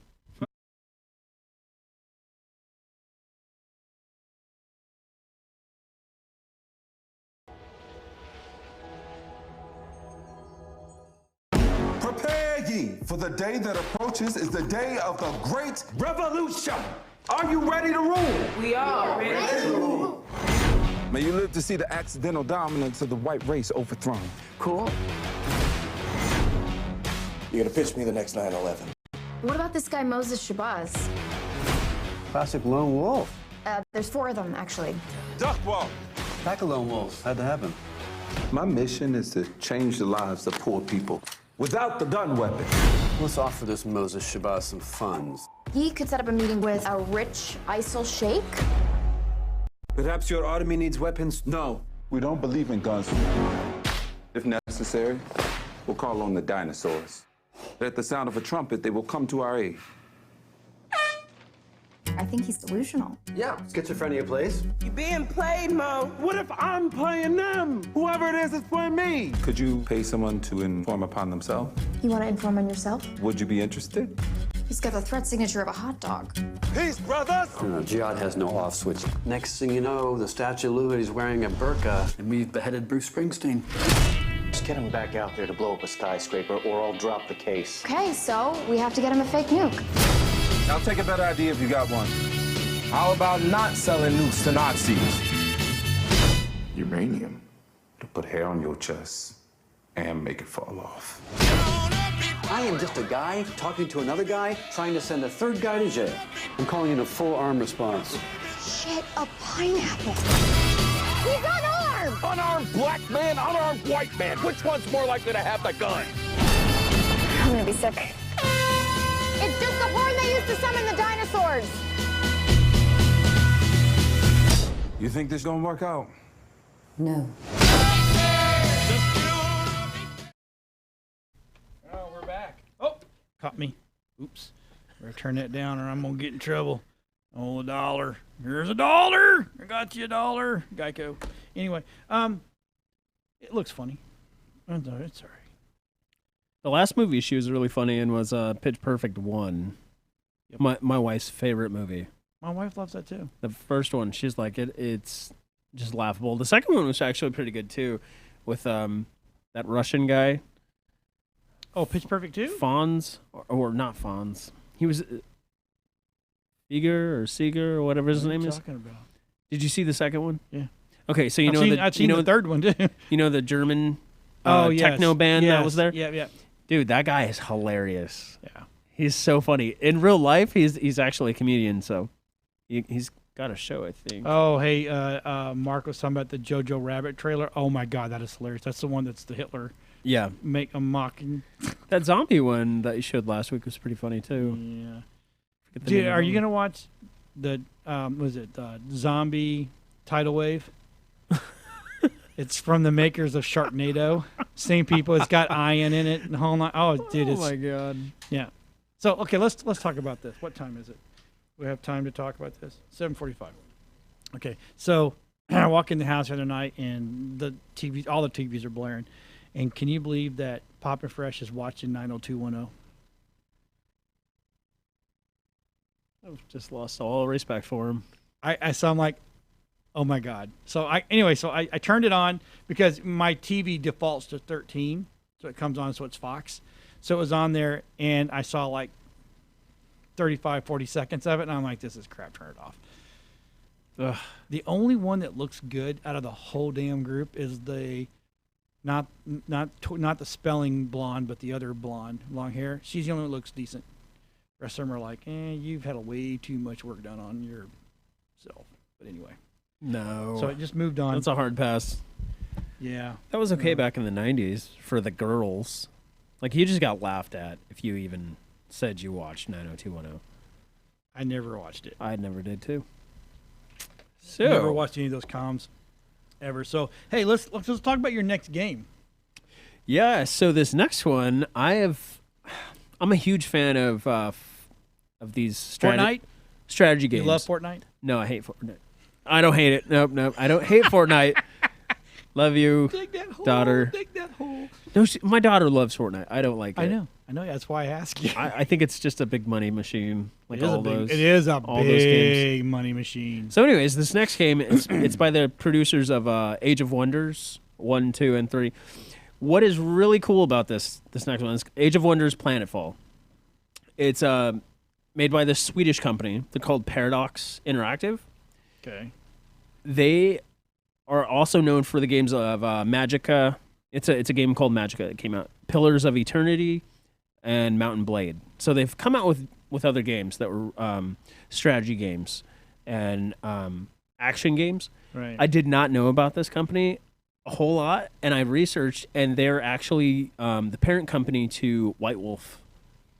Prepare ye, for the day that approaches is the day of the great revolution. Are you ready to rule? We are ready to rule. May you live to see the accidental dominance of the white race overthrown. Cool. You're gonna pitch me the next 9/11. What about this guy Moses Shabazz? Classic lone wolf. There's 4 of them, actually. Duckwall. Pack of lone wolves. How'd that happen? My mission is to change the lives of poor people without the gun weapon. Let's offer this Moses Shabazz some funds. He could set up a meeting with a rich ISIL sheikh. Perhaps your army needs weapons? No. We don't believe in guns. If necessary, we'll call on the dinosaurs. At the sound of a trumpet, they will come to our aid. I think he's delusional. Yeah, schizophrenia plays. You're being played, Mo. What if I'm playing them? Whoever it is playing me. Could you pay someone to inform upon themselves? You want to inform on yourself? Would you be interested? He's got the threat signature of a hot dog. Peace, brothers! Jihad has no off switch. Next thing you know, the Statue of Liberty's wearing a burqa, and we've beheaded Bruce Springsteen. Just get him back out there to blow up a skyscraper, or I'll drop the case. Okay, so we have to get him a fake nuke. I'll take a better idea if you got one. How about not selling nukes to Nazis? Uranium to put hair on your chest and make it fall off. I am just a guy talking to another guy, trying to send a third guy to jail. I'm calling in a full arm response. Shit, a pineapple. He's unarmed! Unarmed unarmed black man, unarmed white man. Which one's more likely to have the gun? I'm gonna be sick. It's just the horn they used to summon the dinosaurs. You think this gonna work out? No. Oh, we're back. Oh, caught me. Oops. Better turn that down or I'm gonna get in trouble. Oh, $1. Here's $1. I got you $1. Geico. Anyway, it looks funny. It's all right. The last movie she was really funny in was Pitch Perfect 1. Yep. My wife's favorite movie. My wife loves that too. The first one, she's like, it's just laughable. The second one was actually pretty good too, with that Russian guy. Oh, Pitch Perfect 2? Fonz, or not Fonz. He was Seeger or whatever his name is. Talking about? Did you see the second one? Yeah. Okay, so I've seen the third one too. You know the German yes. techno band that was there? Yeah. Dude, that guy is hilarious. Yeah. He's so funny. In real life, he's actually a comedian, so he's got a show, I think. Oh, hey, Mark was talking about the Jojo Rabbit trailer. Oh my God, that is hilarious. That's the one that's the Hitler. Yeah. Make a mocking. That zombie one that you showed last week was pretty funny too. Yeah. Dude, are you gonna watch the zombie tidal wave? It's from the makers of Sharknado. Same people. It's got iron in it and the whole night. Oh, dude, oh my God. Yeah. So okay, let's talk about this. What time is it? We have time to talk about this. 7:45. Okay. So I walk in the house the other night and all the TVs are blaring. And can you believe that Papa Fresh is watching 90210? I've just lost all respect for him. So I'm like, oh my God. So I turned it on because my TV defaults to 13. So it comes on, so it's Fox. So it was on there and I saw like 35, 40 seconds of it. And I'm like, this is crap. Turn it off. Ugh. The only one that looks good out of the whole damn group is the, not the spelling blonde, but the other blonde, long hair. She's the only one that looks decent. The rest of them are like, you've had way too much work done on yourself. But anyway. No. So it just moved on. That's a hard pass. Yeah. That was okay back in the 90s for the girls. Like, you just got laughed at if you even said you watched 90210. I never watched it. I never did, too. So never watched any of those comms ever. So, hey, let's talk about your next game. Yeah, so this next one, I'm a huge fan of these strategy games. You love Fortnite? No, I hate Fortnite. I don't hate it. Nope. I don't hate Fortnite. Love you, dig that hole, daughter. Dig that hole. No, my daughter loves Fortnite. I don't like it. I know. That's why I ask you. I think it's just a big money machine. Like it is a big money machine. So, anyways, this next game it's by the producers of Age of Wonders 1, 2, and 3. What is really cool about this next one is Age of Wonders Planetfall. It's made by this Swedish company. They're called Paradox Interactive. Okay. They are also known for the games of Magicka. It's a game called Magicka. It came out. Pillars of Eternity and Mountain Blade. So they've come out with other games that were strategy games and action games. Right. I did not know about this company a whole lot, and I researched, and they're actually the parent company to White Wolf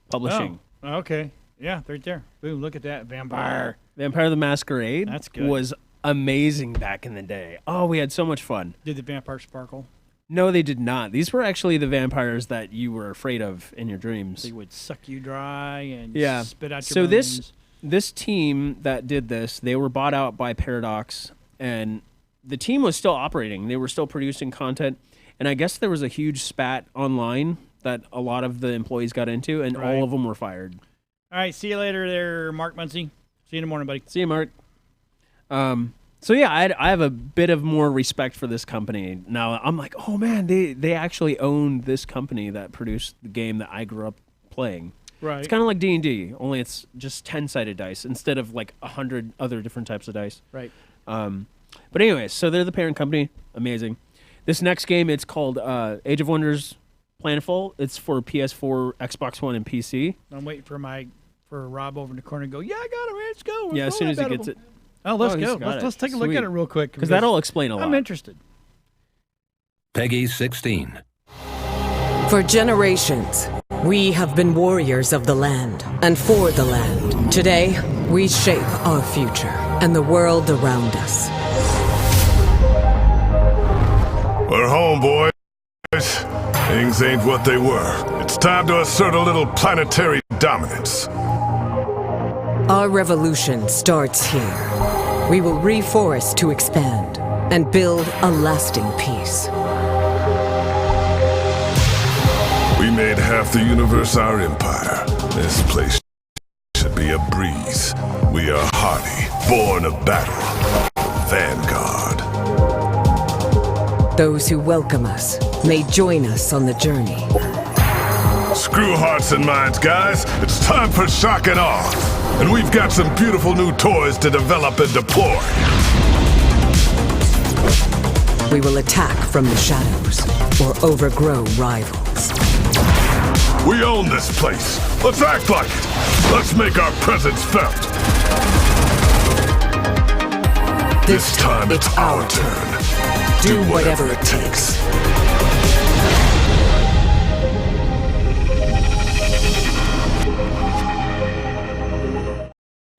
Publishing. Oh, okay. Yeah, right there. Boom, look at that. Vampire the Masquerade. That's good. Was amazing back in the day. Oh, we had so much fun. Did the vampire sparkle? No, they did not. These were actually the vampires that you were afraid of in your dreams. They would suck you dry and spit out So your bones. this team that did this, they were bought out by Paradox, and the team was still operating. They were still producing content, and I guess there was a huge spat online that a lot of the employees got into, and all of them were fired. All right, see you later there, Mark Muncie. See you in the morning, buddy. See you, Mark. So yeah, I have a bit of more respect for this company now. I'm like, oh man, they actually own this company that produced the game that I grew up playing. Right. It's kind of like D&D, only it's just 10-sided dice instead of like 100 other different types of dice. Right. But anyways, so they're the parent company. Amazing. This next game, it's called Age of Wonders Planetfall. It's for PS4, Xbox One, and PC. I'm waiting for Rob over in the corner to go, yeah, I got it, let's go. Yeah, as soon as he gets it. Oh, let's go. Let's take a look at it real quick. Because that'll explain a lot. I'm interested. Peggy 16. For generations, we have been warriors of the land and for the land. Today, we shape our future and the world around us. We're home, boys. Things ain't what they were. It's time to assert a little planetary dominance. Our revolution starts here. We will reforest to expand and build a lasting peace. We made half the universe our empire. This place should be a breeze. We are hardy, born of battle. Vanguard. Those who welcome us may join us on the journey. Screw hearts and minds, guys. It's time for shock and awe. And we've got some beautiful new toys to develop and deploy. We will attack from the shadows or overgrow rivals. We own this place. Let's act like it. Let's make our presence felt. This time it's our turn. Do whatever it takes.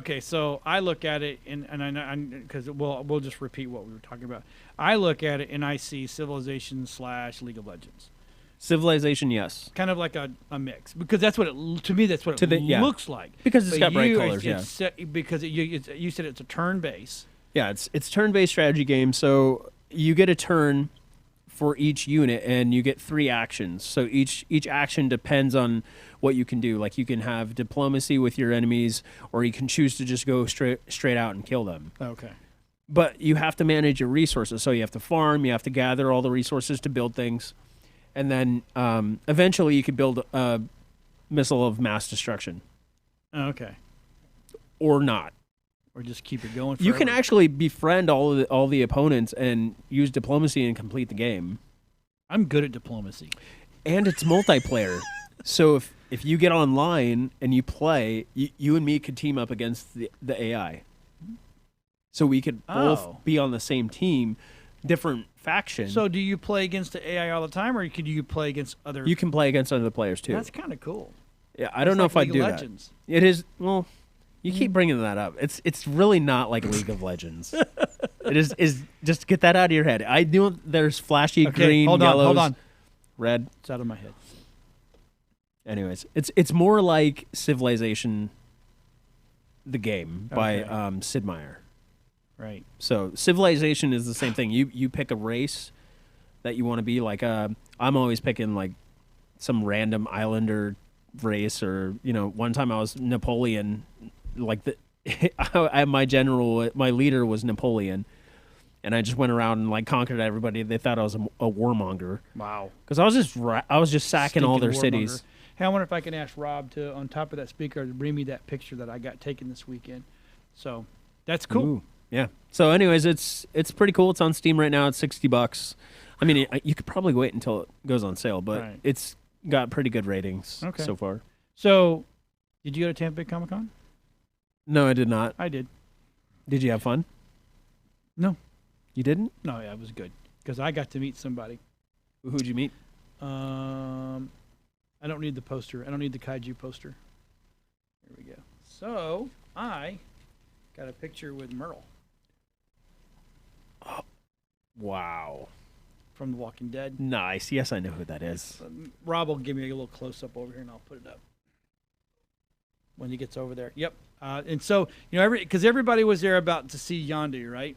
Okay, so I look at it, and I know, because we'll just repeat what we were talking about. I look at it, and I see Civilization / League of Legends. Civilization, yes. Kind of like a mix, because that's what it, to me, that's what it looks like. Because it's got bright colors, because you said it's a turn-based. Yeah, it's turn-based strategy game, so you get a turn for each unit, and you get 3 actions. So each action depends on what you can do. Like, you can have diplomacy with your enemies, or you can choose to just go straight out and kill them. Okay. But you have to manage your resources. So you have to farm, you have to gather all the resources to build things. And then eventually you could build a missile of mass destruction. Okay. Or not. Or just keep it going forever. You can actually befriend all the opponents and use diplomacy and complete the game. I'm good at diplomacy. And it's multiplayer. So if you get online and you play, you and me could team up against the AI. So we could both be on the same team, different factions. So do you play against the AI all the time, or could you play against other... You can play against other players, too. That's kind of cool. Yeah, I don't know if I'd do that. It is... Well... You keep bringing that up. It's really not like League of Legends. It is just get that out of your head. I knew there's flashy green, yellows, hold on. Red. It's out of my head. Anyways, it's more like Civilization, the game by Sid Meier. Right. So Civilization is the same thing. You pick a race that you want to be. Like I'm always picking like some random islander race, or one time I was Napoleon. Like my leader was Napoleon, and I just went around and like conquered everybody. They thought I was a warmonger. Wow. Because I was just sacking all their cities. Hey, I wonder if I can ask Rob to, on top of that speaker, to bring me that picture that I got taken this weekend. So that's cool. Ooh, yeah. So anyways, it's pretty cool. It's on Steam right now. It's $60. I mean, you could probably wait until it goes on sale, but it's got pretty good ratings so far. So, did you go to Tampa Bay Comic-Con? No, I did not. I did. Did you have fun? No. You didn't? No, yeah, it was good. Because I got to meet somebody. Who'd you meet? I don't need the poster. I don't need the kaiju poster. Here we go. So, I got a picture with Merle. Oh, wow. From The Walking Dead. Nice. Yes, I know who that is. Rob will give me a little close-up over here, and I'll put it up when he gets over there. Yep. And so, because everybody was there about to see Yondu, right?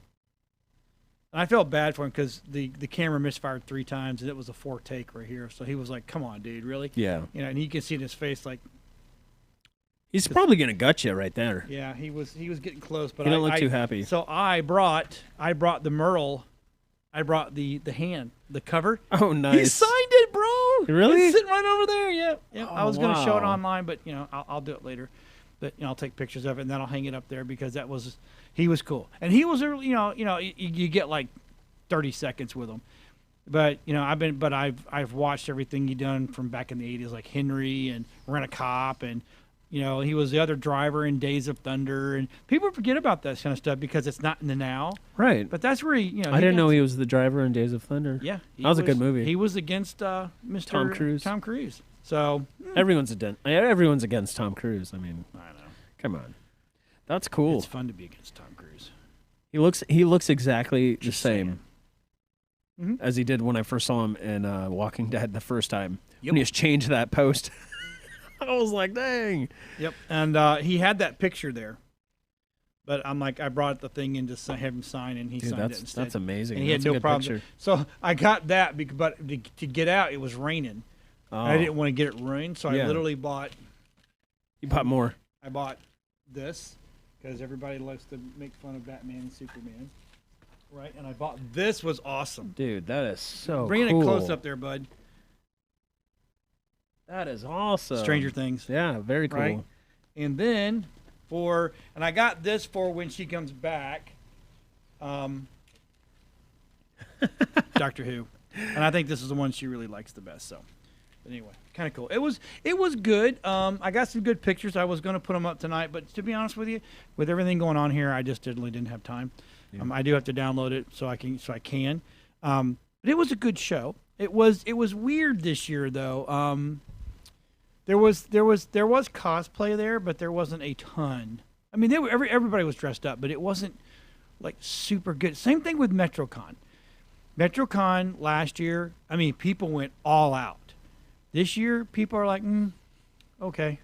And I felt bad for him because the camera misfired 3 times, and it was a 4 take right here. So he was like, "Come on, dude, really?" Yeah. And you can see in his face like he's probably gonna gut you right there. Yeah, he was getting close, but he don't look too happy. So I brought the Merle. I brought the hand, the cover. Oh, nice. He signed it, bro. Really? It's sitting right over there. Yeah. Oh, I was gonna show it online, but I'll do it later. But I'll take pictures of it and then I'll hang it up there because he was cool, and he was you get like 30 seconds with him, but I've watched everything he done from back in the 80s, like Henry and Rent a Cop and You know, he was the other driver in Days of Thunder, and people forget about that kind of stuff because it's not in the now. Right. But that's where he, you know. I didn't know he was the driver in Days of Thunder. Yeah. That was a good movie. He was against Mr. Tom Cruise. So everyone's against Tom Cruise. I mean, I know. Come on, that's cool. It's fun to be against Tom Cruise. He looks exactly the same Mm-hmm. as he did when I first saw him in Walking Dead the first time. When he just changed that post. I was like, dang. Yep. And he had that picture there. But I'm like, I brought the thing in to have him sign, and he signed it instead. That's amazing. And he That's had a no good problem. picture. So I got that, but to get out, it was raining. Oh. And I didn't want to get it ruined, so I literally bought. You bought more. I bought this because everybody loves to make fun of Batman and Superman. Right? And I bought this. Was awesome. Dude, that is so Bring cool. it close up there, bud. That is awesome. Stranger Things. Yeah, very cool. Right? And then and I got this for when she comes back. Doctor Who. And I think this is the one she really likes the best. So, but anyway, kind of cool. It was good. I got some good pictures. I was going to put them up tonight, but to be honest with you, with everything going on here, I just didn't have time. Yeah. I do have to download it so I can. But it was a good show. It was weird this year though. There was cosplay there, but there wasn't a ton. I mean, everybody was dressed up, but it wasn't like super good. Same thing with MetroCon. MetroCon last year, I mean, people went all out. This year, people are like, okay.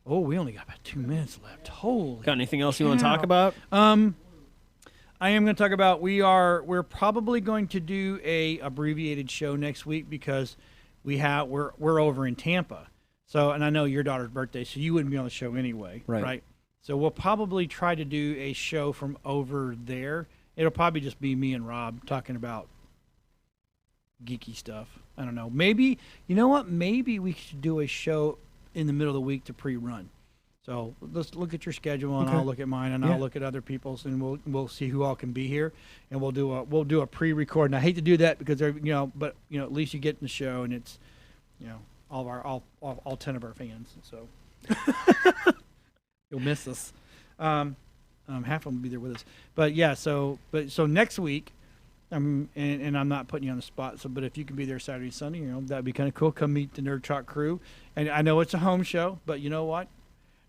Oh, we only got about 2 minutes left. Holy. Got anything else you want to talk about? I am going to talk about we're probably going to do a abbreviated show next week because we're over in Tampa. So, and I know your daughter's birthday, so you wouldn't be on the show anyway, right? So we'll probably try to do a show from over there. It'll probably just be me and Rob talking about geeky stuff. I don't know. Maybe, you know what? Maybe we should do a show in the middle of the week to pre-run. So let's look at your schedule, and I'll look at mine, and I'll look at other people's, and we'll see who all can be here, and we'll do a pre-record. And I hate to do that because but at least you get in the show, and it's all 10 of our fans. So you'll miss us. Half of them will be there with us. But yeah, so next week, and I'm not putting you on the spot. So, but if you can be there Saturday, Sunday, that'd be kind of cool. Come meet the Nerd Talk crew. And I know it's a home show, but you know what?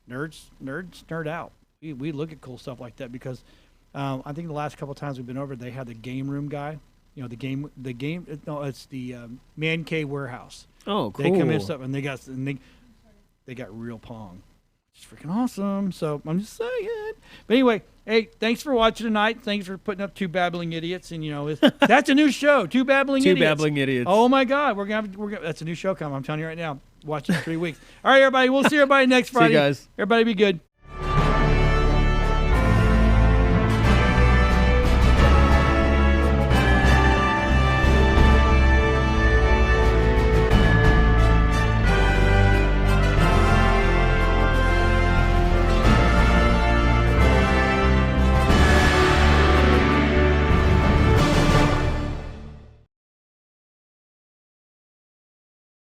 Nerds nerd out. We look at cool stuff like that because I think the last couple of times we've been over, they had the game room guy. It's the Man Cave Warehouse. Oh, cool. They come in and stuff, and they got real Pong. It's freaking awesome. So I'm just saying. But anyway, hey, thanks for watching tonight. Thanks for putting up Two Babbling Idiots, and that's a new show, Two Babbling Idiots. Two Babbling Idiots. Oh my God, we're gonna that's a new show coming. I'm telling you right now. Watch it in 3 weeks. All right, everybody. We'll see everybody next Friday. See you guys. Everybody be good.